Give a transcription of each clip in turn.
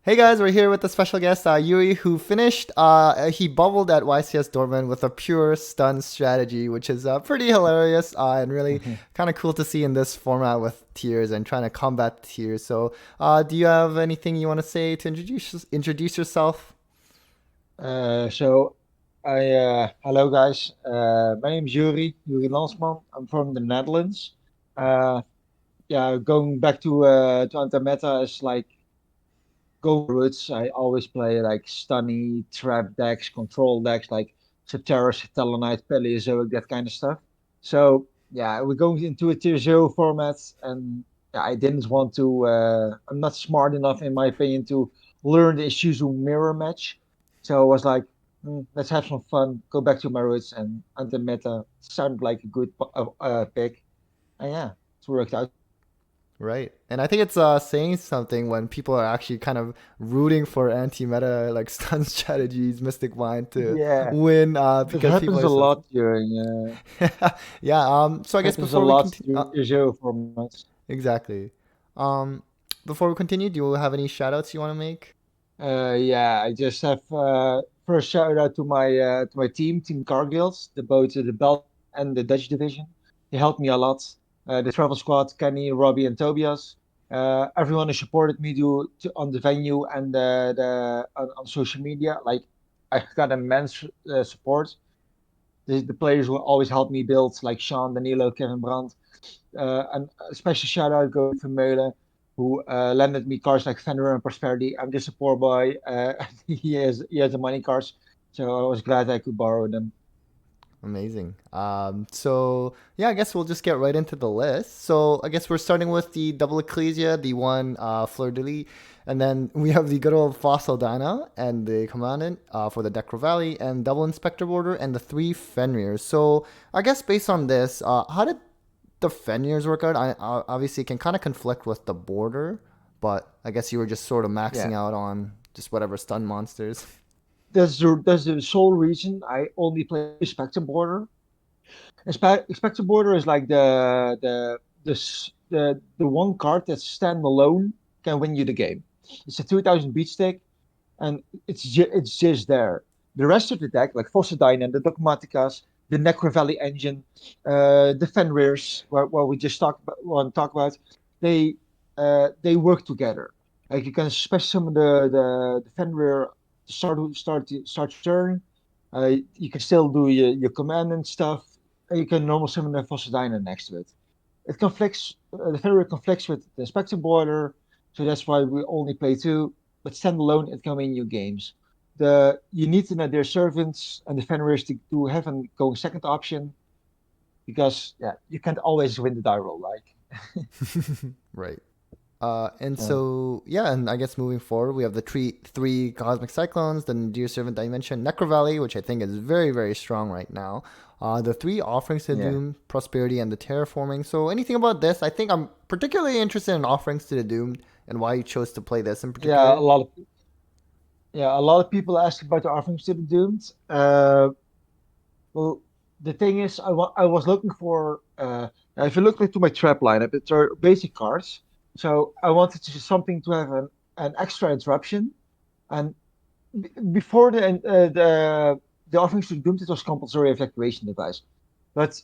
Hey guys, we're here with a special guest, Youri, who finished. He bubbled at YCS Dortmund with a pure stun strategy, which is pretty hilarious and really Mhm. kind of cool to see in this format with tiers and trying to combat tiers. So, do you have anything you want to say to introduce yourself? So hello guys. My name is Yuri Lansman. I'm from the Netherlands. Uh, yeah, going back to anti-meta is like go roots. I always play like stunny trap decks, control decks like Septeris, Talonite, Paleozoic, that kind of stuff. So yeah, we're going into a tier zero format, and yeah, I didn't want to. I'm not smart enough, in my opinion, to learn the Ishizu mirror match. So I was like, let's have some fun, go back to my roots, and anti-meta sounded like a good pick. And yeah, it's worked out. Right, and I think it's saying something when people are actually kind of rooting for anti-meta like stun strategies, Mystic Mind to Yeah, win it because people happens are a so. lot during. Yeah. So I guess Happens a before we lot continue, during tier zero formats. exactly. Um, Before we continue, do you have any shout outs you want to make? Yeah, I just have first shout out to my team Cargills, the Belgian and the Dutch division. They helped me a lot. The travel squad, Kenny, Robbie, and Tobias. Everyone who supported me on the venue and on social media. Like I got immense support. The players will always help me build, like Sean, Danilo, Kevin Brandt. And a special shout out going to Meulen, who lended me cards like Fenrir and Prosperity. I'm just a poor boy. He has the money cards, so I was glad I could borrow them. Amazing. So yeah, I guess we'll just get right into the list. So I guess we're starting with the double Ecclesia, the one Fleur de Lis, and then we have the good old Fossil Dyna and the Commandant for the Necrovalley and double Inspector Border and the three Fenrirs. So I guess based on this, how did the Fenrirs work out? Obviously, it can kind of conflict with the Border, but I guess you were just sort of maxing Yeah, out on just whatever stun monsters. that's the sole reason I only play Spectre Border. Spectre Border is like the one card that standalone can win you the game. It's a 2000 beat stick, and it's just there. The rest of the deck, like Fossadine and the Dogmaticas, the Necrovalley engine, the Fenrirs, what we just talk about, they work together. Like you can special summon the Fenrir to start your turn. You can still do your command and stuff. And you can normal summon the Fossadine next to it. It conflicts. The Fenrir conflicts with the Spectre border, so that's why we only play two. But standalone, it can win you games. You need to know their servants and the Fenrirs to have a going second option because yeah, you can't always win the die roll. Like Right. And uh, so yeah, and I guess moving forward, we have the three cosmic cyclones, the Dear Servant that you mentioned, Necrovalley, which I think is very very strong right now. The three offerings to yeah, Doom, Prosperity, and the Terraforming. So anything about this? I think I'm particularly interested in offerings to the Doom and why you chose to play this in yeah. particular. A lot of people ask about the offerings to the doomed. Well, the thing is, I was looking for. If you look into my trap lineup, it's our basic cards. So I wanted to something to have an extra interruption. And before the offerings to Doomed, it was compulsory evacuation device. But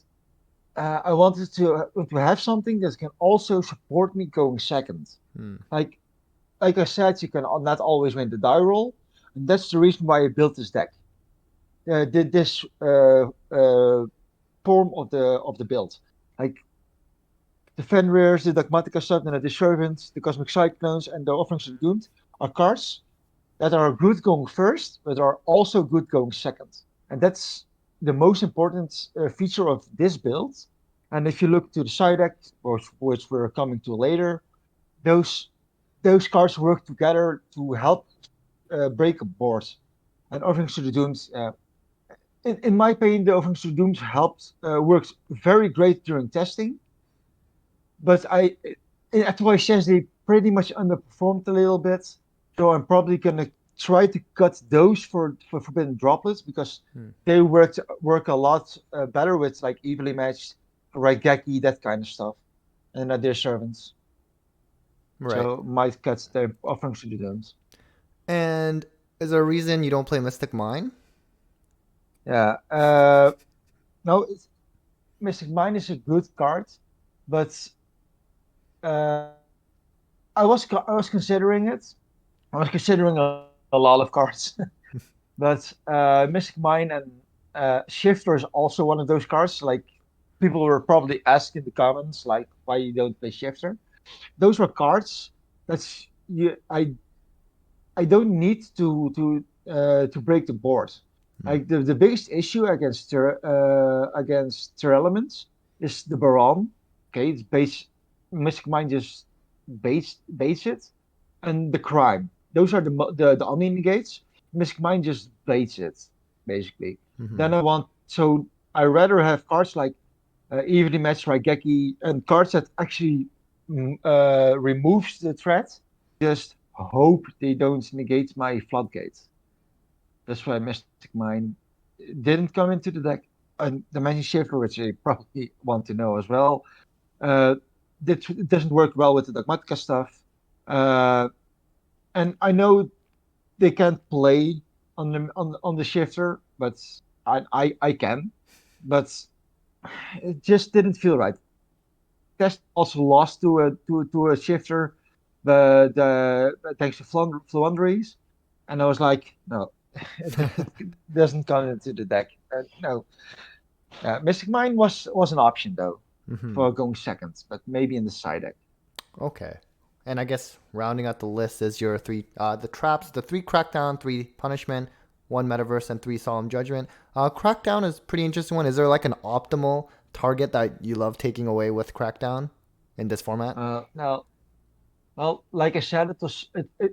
I wanted to have something that can also support me going second. Hmm. Like like I said, you can not always win the die roll, and that's the reason why I built this deck. Did this form of the build, like the Fenrirs, the Dogmatica stuff, and the Servants, the Cosmic Cyclones, and the Offerings of Doomed are cards that are good going first, but are also good going second. And that's the most important feature of this build. And if you look to the side deck, which we're coming to later, those those cards work together to help break a board. And Offerings to the Doomed, in my opinion, the Offerings to the Doomed helped works very great during testing. But at YCS they pretty much underperformed a little bit. So I'm probably gonna try to cut those for Forbidden Droplets because Hmm. they work a lot better with like evenly matched Raigeki, that kind of stuff, and their servants. Right. So might cut the offerings to the don't. And is there a reason you don't play Mystic Mine? Yeah. No, Mystic Mine is a good card, but uh, I was considering it. I was considering a lot of cards, but Mystic Mine and Shifter is also one of those cards. Like people were probably asking in the comments, like why you don't play Shifter. Those were cards that's you. I don't need to break the board. Hmm. Like the biggest issue against Tearlaments is the Baron. Okay, it's base Mystic Mind just base it, and the crime. Those are the omni negates. Mystic Mind just baits it basically. Hmm. Then I rather have cards like Evenly Match Raigeki and cards that actually removes the threat. Just hope they don't negate my floodgate. That's why Mystic Mine didn't come into the deck. And Dimension Shifter, which I probably want to know as well, uh, it doesn't work well with the Dogmatica stuff. Uh, and I know they can't play on the shifter, but I can. But it just didn't feel right. Test also lost to a shifter, thanks to Fluanderies, and I was like, no, it doesn't come into the deck. No, Mystic Mine was an option though Hmm. for going second, but maybe in the side deck. Okay. And I guess rounding out the list is your three, the traps, the three crackdown, three punishment, one metaverse, and three solemn judgment. Crackdown is a pretty interesting one. Is there like an optimal target that you love taking away with crackdown in this format? Now, well, like I said,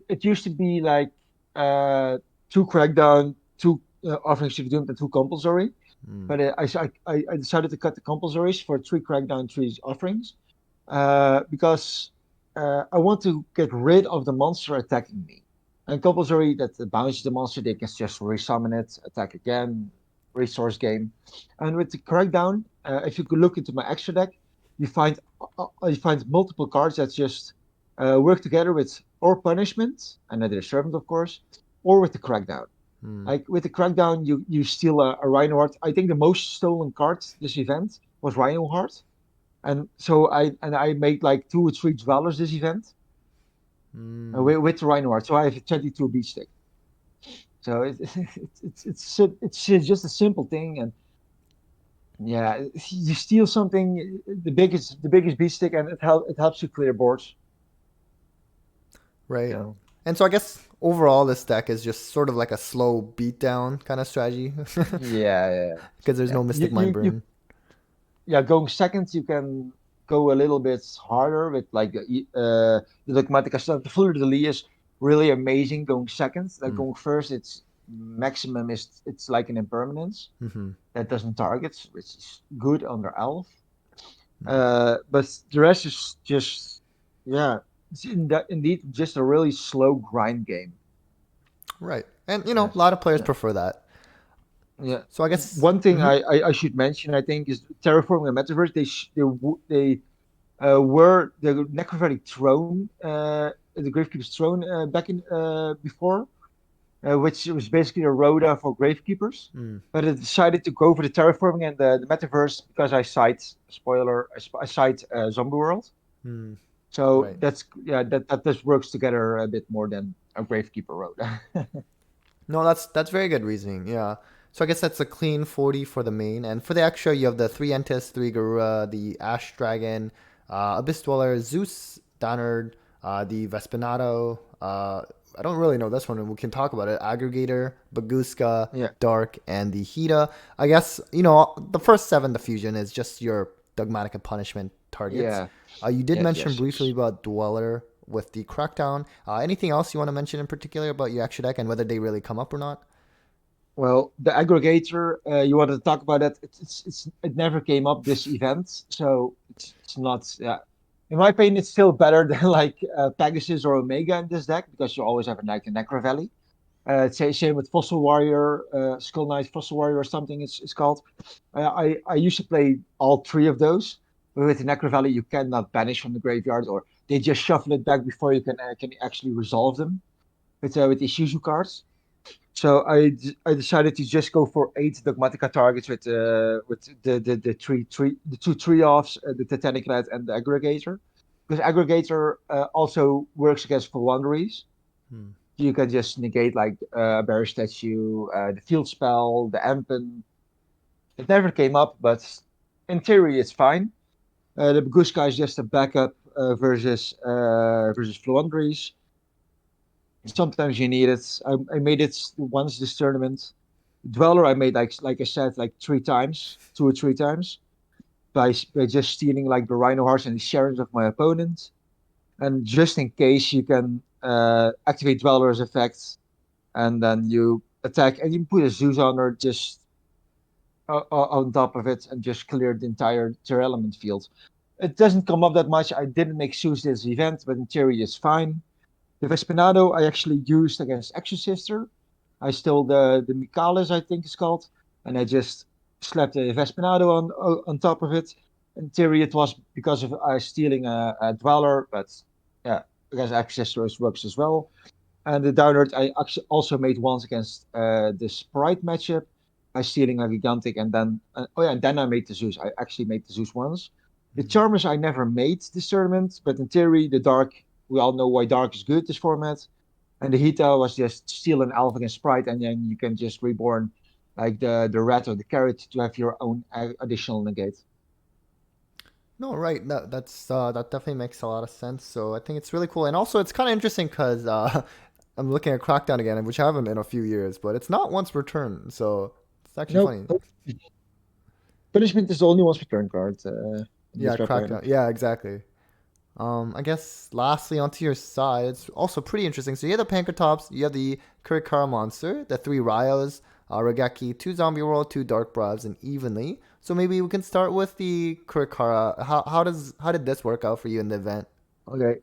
it used to be like uh, two crackdown, two offerings to the doomed, and two compulsory. Mm. But I decided to cut the compulsories for three crackdown, three offerings, because I want to get rid of the monster attacking me. And compulsory that bounces the monster, they can just resummon it, attack again, resource game. And with the crackdown, if you could look into my extra deck, you find you find multiple cards that just work together with or punishment, another servant of course, or with the crackdown. Mm. Like with the crackdown, you steal a Rhino Heart. I think the most stolen card this event was Rhino Heart, and so I made like two or three dwellers this event Mm. with the Rhino Heart. So I have a 22 beat stick. So it's just a simple thing, and yeah, you steal something, the biggest beat stick, and it helps you clear boards. Right. So And so I guess overall this deck is just sort of like a slow beatdown kind of strategy yeah, yeah, because there's yeah. no You Mystic Mind you you Burn. yeah, going second, you can go a little bit harder with like the Dogmatica stuff. The Fleur de Lis is really amazing going second. Like Mm. going first, it's maximum is it's like an impermanence Mm-hmm. that doesn't target, which is good under Elf. Nice. But the rest is just yeah, it's indeed just a really slow grind game. Right. And you know, a Yes. lot of players Yeah. prefer that. Yeah. So I guess. One thing Mhm. I should mention, I think, is terraforming a metaverse. They were the Necrovalley throne, the Gravekeepers throne back in before, which was basically a Rhoda for Gravekeepers. Mm. But I decided to go for the terraforming and the metaverse because I cite spoiler, I cite Zombie World. Mm. So Right. that just works together a bit more than a Gravekeeper Rhoda. No, that's very good reasoning. Yeah. So I guess that's a clean 40 for the main, and for the extra, you have the three Entis, three Garura, the Ash Dragon, Abyss Dweller, Zeus, Donard, the Vespinato. I don't really know this one, and we can talk about it. Aggregator, Baguska, Yeah, Dark, and the Hida. I guess you know the first seven, the fusion is just your dogmatic and punishment targets. yeah, You did yes, mention yes, briefly yes. about Dweller with the Crackdown. Anything else you want to mention in particular about your extra deck and whether they really come up or not? Well, the aggregator, you wanted to talk about that. It never came up this event, so it's not. Yeah, in my opinion, it's still better than like Pegasus or Omega in this deck because you always have a like a Necrovalley. Same with Fossil Warrior, Skull Knight, Fossil Warrior or something it's called. I used to play all three of those, but with the Necrovalley you cannot banish from the graveyard or they just shuffle it back before you can actually resolve them with Ishizu cards. So I decided to just go for 8 Dogmatica targets with the two tree offs, the Titanic Red and the Aggregator, because Aggregator also works against Fluanderies. Hmm. You can just negate like a Bear Statue, the Field Spell, the Empen. It never came up, but in theory it's fine. The Bagushka is just a backup versus Fluanderies. Sometimes you need it. I made it once this tournament. Dweller I made like I said like 3 times, 2 or 3 times by just stealing like the Rhino Hearts and the Sharons of my opponent. And just in case you can activate Dweller's effect and then you attack and you put a Zeus on her just on top of it and just clear the entire Tearlaments field. It doesn't come up that much. I didn't make Zeus this event, but in theory it's fine. The Vespinado I actually used against Exorcister. I stole the Michalis, I think it's called, and I just slapped the Vespinado on top of it. In theory, it was because of stealing a Dweller, but yeah, because Exorcister works as well. And the downward I actually also made once against the Sprite matchup by stealing a Gigantic, and then oh yeah, and then I made the Zeus. I actually made the Zeus once. The Hmm. Charmers I never made this tournament, but in theory the Dark, we all know why Dark is good this format. And the Hita was just steal an Elf against Sprite, and then you can just reborn like the rat or the carrot to have your own additional negate. No, right. That definitely makes a lot of sense. So I think it's really cool, and also it's kind of interesting because I'm looking at Crackdown again, which I haven't in a few years, but it's not once per turn, so it's actually No, funny. punishment is the only one's return card in Yeah, this rep item. Crackdown. Yeah, exactly. I guess lastly onto your side, it's also pretty interesting. So you have the Pankratops, you have the Kurikara monster, the three Ryos, Regeki, two Zombie World, two Dark Bribes, and evenly. So maybe we can start with the Kurikara. How did this work out for you in the event? Okay.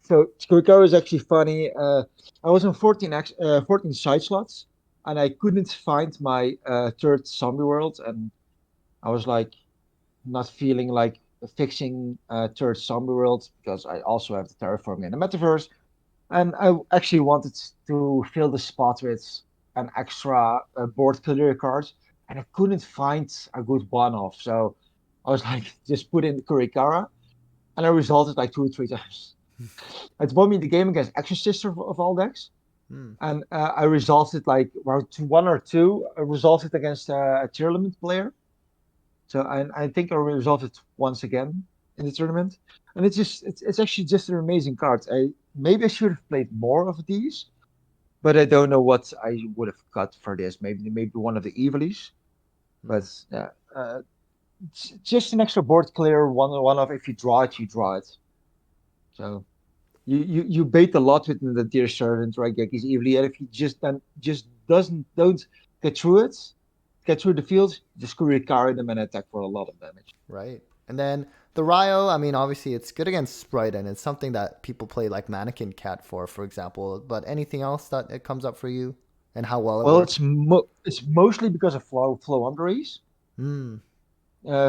So Skurikara is actually funny. I was on 14 side slots, and I couldn't find my third zombie world, and I was like not feeling like fixing third zombie world because I also have the terraforming and the metaverse, and I actually wanted to fill the spot with an extra board clear card, and I couldn't find a good one off. So I was like, just put in the Kurikara, and I resulted like 2 or 3 times. It won me the game against Exorcist of all decks, Hmm. and I resolved it like round 1 or 2. I resolved it against a tournament player. So I think I resolved it once again in the tournament, and it's actually just an amazing card. Maybe I should have played more of these, but I don't know what I would have got for this. Maybe one of the Evilies, Hmm. but yeah, it's just an extra board clear one of if you draw it, you draw it. So you bait a lot with the dear servant, right? Geki's evilly, and if he just don't get through it, get through the field, just courier carry them and attack for a lot of damage. Right. And then the Ryo, I mean, obviously it's good against Sprite, and it's something that people play like Mannequin Cat for example. But anything else that it comes up for you, and how well it Well, works? it's mostly because of flow underace. Hmm.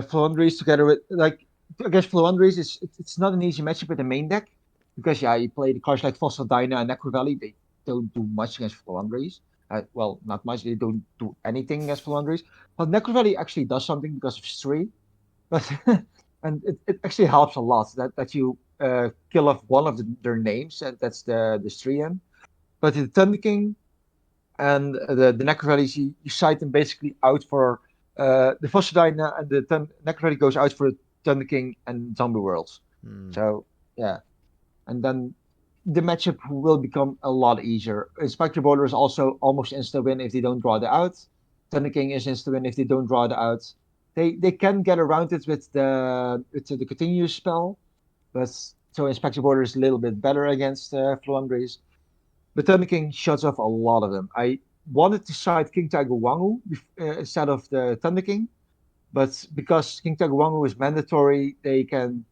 Floundries together with like I guess Floundries is it's not an easy matchup with the main deck because yeah you play the cards like Fossil Dyna and Necrovalley, they don't do much against Floundries. Well, not much. They don't do anything against Floundries. But Necrovalley actually does something because of Stree, but and it actually helps a lot that you kill off one of their names, and that's the Stree. But the Thunder King and the Necrovalley, you side them basically out for the Fossadina, and the Necrovalley goes out for Thunder King and Zombie Worlds. Hmm. So yeah, and then the matchup will become a lot easier. Inspector Bowler is also almost insta win if they don't draw the out. Thunder King is insta win if they don't draw the out. They can get around it with the continuous spell, but so Inspector Border is a little bit better against Fluandres. But Thunder King shuts off a lot of them. I wanted to side King Tiger Wangu instead of the Thunder King, but because King Tiger Wangu is mandatory, they can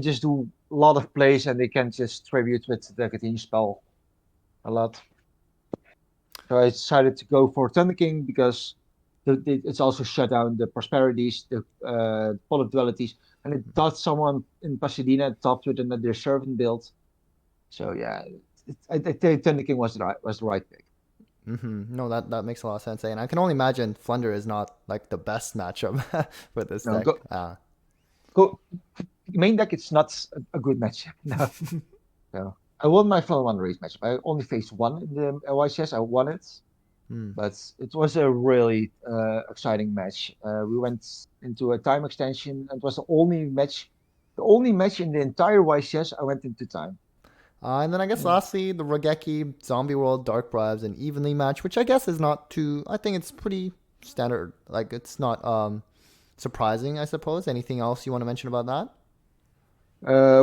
just do a lot of plays and they can just tribute with the continue spell a lot. So I decided to go for Thunder King because it's also shut down the prosperities, the polar dualities, and it thought someone in Pasadena topped with another servant build. So yeah, I think Thunder King was the right pick. No, that makes a lot of sense. And I can only imagine Flunder is not like the best matchup for this No, deck. go main deck. It's not a good matchup. No, no. I won my final one race matchup. I only faced one in the YCS. I won it, Hmm. but it was a really exciting match. We went into a time extension, and it was the only match in the entire YCS I went into time. And then I guess Mm. lastly, the Regeki, Zombie World, Dark Bribes, and Evenly match, which I guess is not too. I think it's pretty standard. Like it's not surprising, I suppose. Anything else you want to mention about that?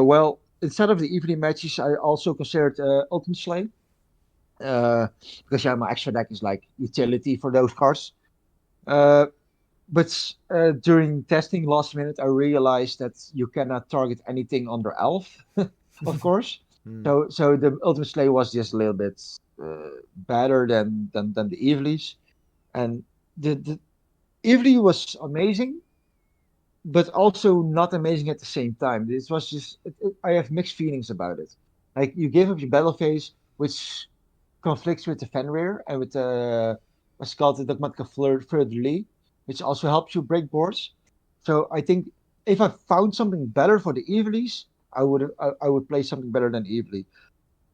Well, instead of the evening matches, I also considered Ultimate Slay, uh, because yeah, my extra deck is like utility for those cards. Uh, but during testing last minute, I realized that you cannot target anything under Elf, of course. Hmm. So the Ultimate Slay was just a little bit better than the Evelies, and the Evely was amazing, but also not amazing at the same time. This was just I have mixed feelings about it. Like you give up your battle phase, which conflicts with the Fenrir and with the what's called the Dogmatica Fleur de Lis, which also helps you break boards. So I think if I found something better for the Evelies, I would play something better than Evely.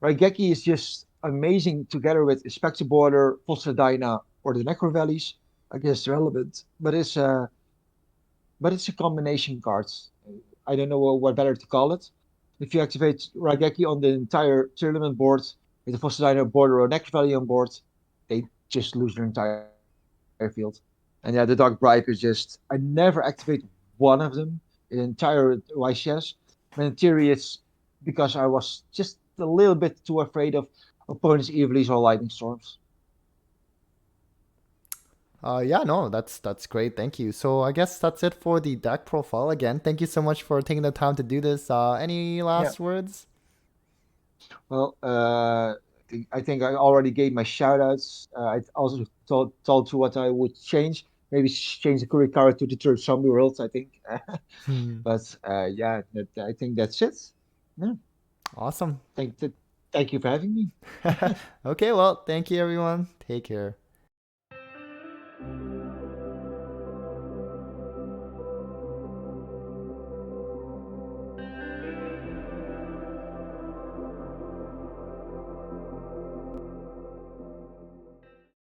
Raigeki is just amazing together with Inspector Border, Fossadina, or the Necrovalleys against relevant, but it's a combination cards. I don't know what better to call it. If you activate Raigeki on the entire tournament board with the Fossilino board or Nectar Valley on board, they just lose their entire field. And yeah, the Dark Bribe is just I never activate one of them in the entire YCS. But in theory, it's because I was just a little bit too afraid of opponents' Evilies or Lightning Storms. Yeah, no, that's great. Thank you. So I guess that's it for the deck profile. Again, thank you so much for taking the time to do this. Any Yeah. last words? Well, I think I already gave my shoutouts. I also told you what I would change. Maybe change the Kurikara to the third zombie world, I think. Hmm. But yeah, I think that's it. Yeah. Awesome. Thank, thank you for having me. Okay, well, thank you everyone. Take care.